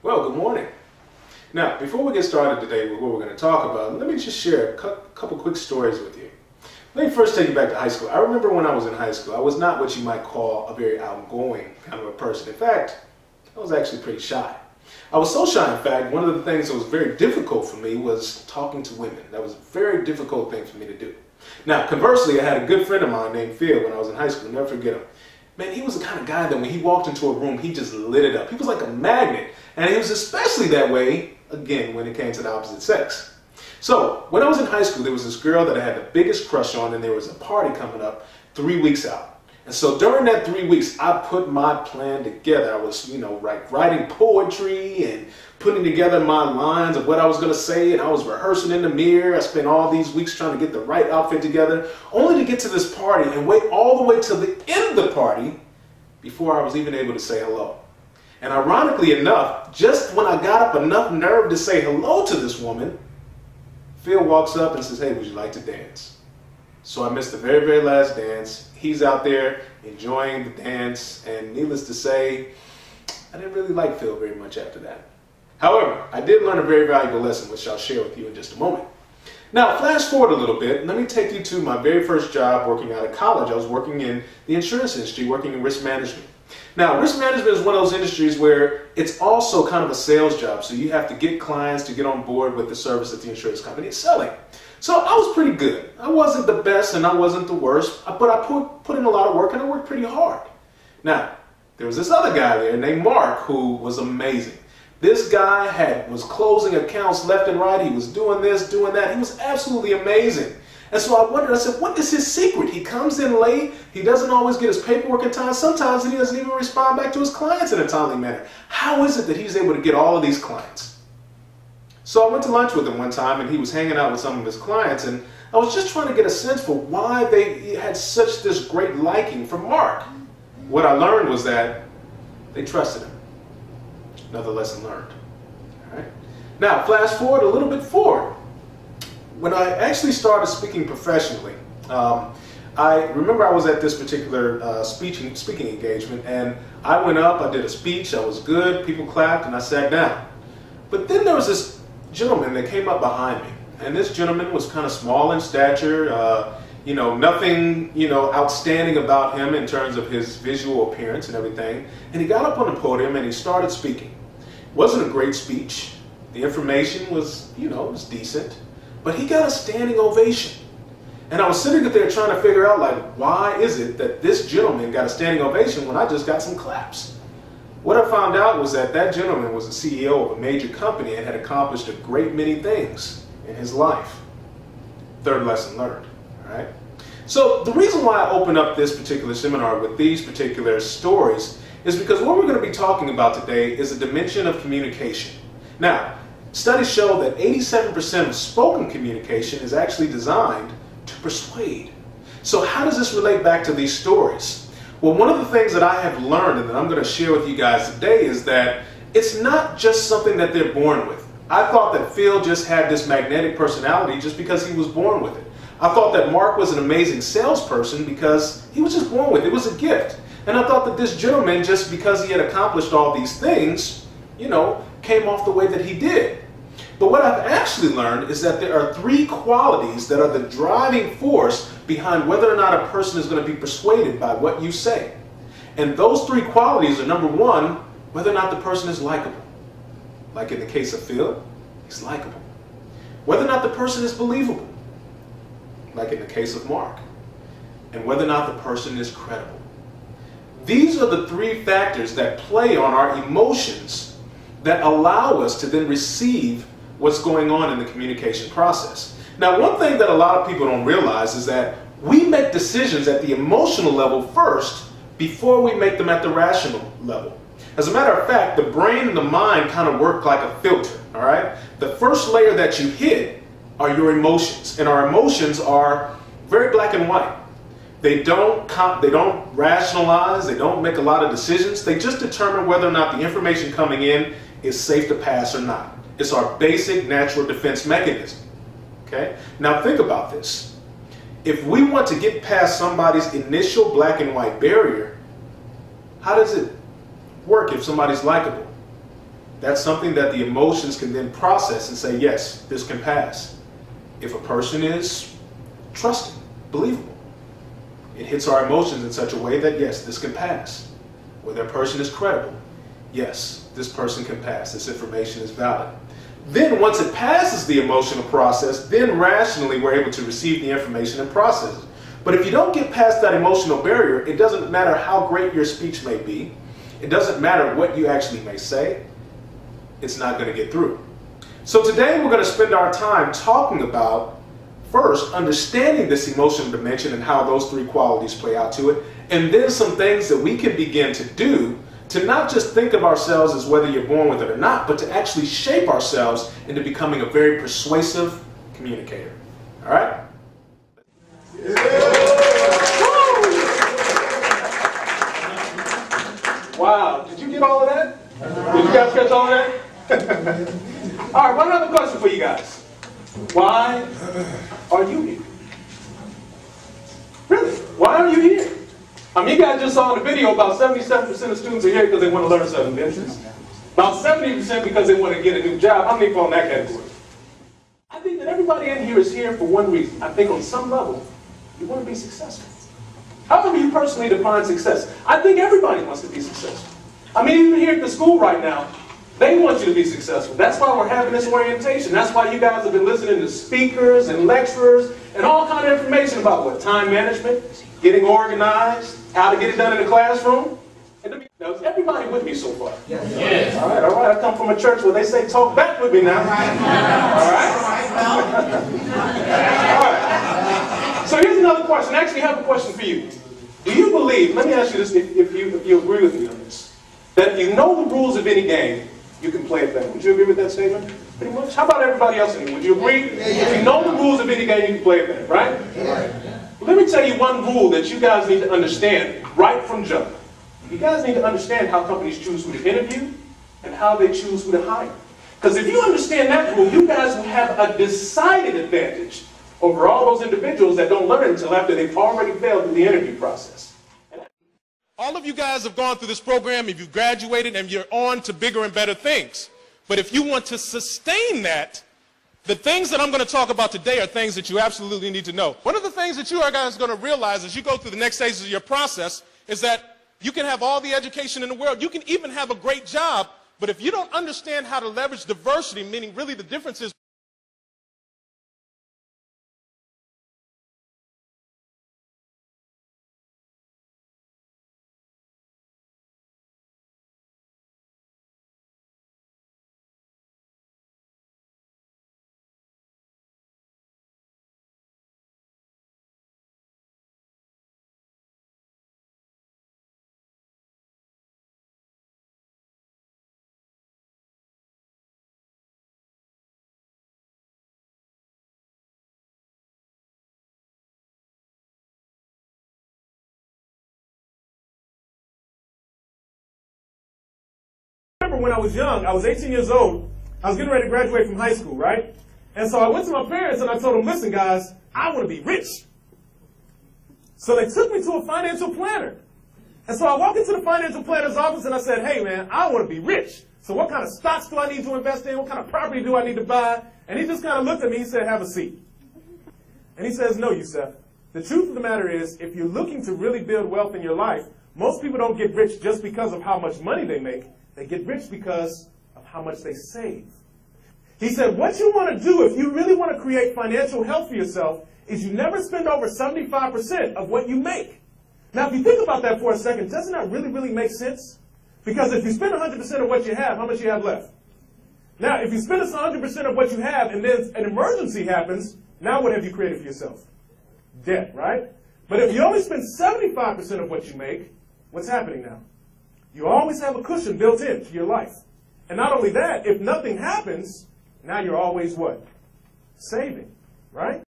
Well, good morning. Now, before we get started today with what we're going to talk about, let me just share a couple quick stories with you. Let me first take you back to high school. I remember when I was in high school, I was not what you might call a very outgoing kind of a person. In fact, I was actually pretty shy. I was so shy, in fact, one of the things that was very difficult for me was talking to women. That was a very difficult thing for me to do. Now, conversely, I had a good friend of mine named Phil when I was in high school. I'll never forget him. Man, he was the kind of guy that when he walked into a room, he just lit it up. He was like a magnet. And he was especially that way, again, when it came to the opposite sex. So, when I was in high school, there was this girl that I had the biggest crush on, and there was a party coming up 3 weeks out. And so during that 3 weeks, I put my plan together. I was, writing poetry and putting together my lines of what I was going to say, and I was rehearsing in the mirror. I spent all these weeks trying to get the right outfit together, only to get to this party and wait all the way till the end of the party before I was even able to say hello. And ironically enough, just when I got up enough nerve to say hello to this woman, Phil walks up and says, "Hey, would you like to dance?" So I missed the very, very last dance. He's out there enjoying the dance, and needless to say, I didn't really like Phil very much after that. However, I did learn a very valuable lesson, which I'll share with you in just a moment. Now, flash forward a little bit, and let me take you to my very first job working out of college. I was working in the insurance industry, working in risk management. Now, risk management is one of those industries where it's also kind of a sales job, so you have to get clients to get on board with the service that the insurance company is selling. So I was pretty good. I wasn't the best and I wasn't the worst, but I put in a lot of work and I worked pretty hard. Now, there was this other guy there named Mark who was amazing. This guy was closing accounts left and right. He was doing this, doing that. He was absolutely amazing. And so I wondered, I said, what is his secret? He comes in late. He doesn't always get his paperwork in time. Sometimes he doesn't even respond back to his clients in a timely manner. How is it that he's able to get all of these clients? So I went to lunch with him one time, and he was hanging out with some of his clients, and I was just trying to get a sense for why they had such this great liking for Mark. What I learned was that they trusted him. Another lesson learned. All right. Now, flash forward a little bit forward. When I actually started speaking professionally, I remember I was at this particular speaking engagement, and I went up, I did a speech, I was good, people clapped, and I sat down. But then there was this gentleman that came up behind me, and this gentleman was kind of small in stature, nothing, outstanding about him in terms of his visual appearance and everything. And he got up on the podium and he started speaking. It wasn't a great speech. The information was, was decent, but he got a standing ovation. And I was sitting there trying to figure out, why is it that this gentleman got a standing ovation when I just got some claps? What I found out was that that gentleman was the CEO of a major company and had accomplished a great many things in his life. Third lesson learned, all right? So the reason why I opened up this particular seminar with these particular stories is because what we're going to be talking about today is a dimension of communication. Now, studies show that 87% of spoken communication is actually designed to persuade. So how does this relate back to these stories? Well, one of the things that I have learned and that I'm going to share with you guys today is that it's not just something that they're born with. I thought that Phil just had this magnetic personality just because he was born with it. I thought that Mark was an amazing salesperson because he was just born with it. It was a gift. And I thought that this gentleman, just because he had accomplished all these things, came off the way that he did. But what I've actually learned is that there are three qualities that are the driving force behind whether or not a person is going to be persuaded by what you say. And those three qualities are, number one, whether or not the person is likable. Like in the case of Phil, he's likable. Whether or not the person is believable. Like in the case of Mark. And whether or not the person is credible. These are the three factors that play on our emotions that allow us to then receive what's going on in the communication process. Now, one thing that a lot of people don't realize is that we make decisions at the emotional level first before we make them at the rational level. As a matter of fact, the brain and the mind kind of work like a filter, all right? The first layer that you hit are your emotions, and our emotions are very black and white. They don't rationalize, they don't make a lot of decisions. They just determine whether or not the information coming in is safe to pass or not. It's our basic natural defense mechanism. Okay? Now think about this. If we want to get past somebody's initial black and white barrier, how does it work if somebody's likable? That's something that the emotions can then process and say, yes, this can pass. If a person is trusting, believable, it hits our emotions in such a way that, yes, this can pass. Whether a person is credible, yes, this person can pass. This information is valid. Then once it passes the emotional process, then rationally we're able to receive the information and process it. But if you don't get past that emotional barrier, it doesn't matter how great your speech may be. It doesn't matter what you actually may say. It's not going to get through. So today we're going to spend our time talking about, first, understanding this emotional dimension and how those three qualities play out to it, and then some things that we can begin to do to not just think of ourselves as whether you're born with it or not, but to actually shape ourselves into becoming a very persuasive communicator. All right? Wow, did you get all of that? Did you guys catch all of that? All right, one other question for you guys. Why are you here? Really? Why are you here? I mean, you guys just saw in the video about 77% of students are here because they want to learn certain business. About 70% because they want to get a new job. How many fall in that category? I think that everybody in here is here for one reason. I think on some level, you want to be successful. However you personally define success, I think everybody wants to be successful. I mean, even here at the school right now, they want you to be successful. That's why we're having this orientation. That's why you guys have been listening to speakers and lecturers and all kind of information about what? Time management, getting organized, how to get it done in the classroom. Now, is everybody with me so far? Yes. Yes. All right, all right. I come from a church where they say talk back with me now. All right? All right. So here's another question. I actually have a question for you. Do you believe, let me ask you this if you agree with me on this, that if you know the rules of any game, you can play it better? Would you agree with that statement? Pretty much. How about everybody else in here? Would you agree? If you know the rules of any game, you can play it better, right? Let me tell you one rule that you guys need to understand right from jump. You guys need to understand how companies choose who to interview and how they choose who to hire. Because if you understand that rule, you guys will have a decided advantage over all those individuals that don't learn until after they've already failed through the interview process. All of you guys have gone through this program, if you've graduated, and you're on to bigger and better things. But if you want to sustain that, the things that I'm going to talk about today are things that you absolutely need to know. One of the things that you are guys going to realize as you go through the next stages of your process is that you can have all the education in the world. You can even have a great job, but if you don't understand how to leverage diversity, meaning really the difference is when I was young, I was 18 years old, I was getting ready to graduate from high school, right? And so I went to my parents and I told them, listen guys, I want to be rich. So they took me to a financial planner. And so I walked into the financial planner's office and I said, hey man, I want to be rich. So what kind of stocks do I need to invest in? What kind of property do I need to buy? And he just kind of looked at me and he said, have a seat. And he says, no, Yusef. The truth of the matter is, if you're looking to really build wealth in your life, most people don't get rich just because of how much money they make. They get rich because of how much they save. He said, what you want to do if you really want to create financial health for yourself is you never spend over 75% of what you make. Now, if you think about that for a second, doesn't that really make sense? Because if you spend 100% of what you have, how much you have left? Now, if you spend 100% of what you have and then an emergency happens, now what have you created for yourself? Debt, right? But if you only spend 75% of what you make, what's happening now? You always have a cushion built into your life. And not only that, if nothing happens, now you're always what? Saving, right?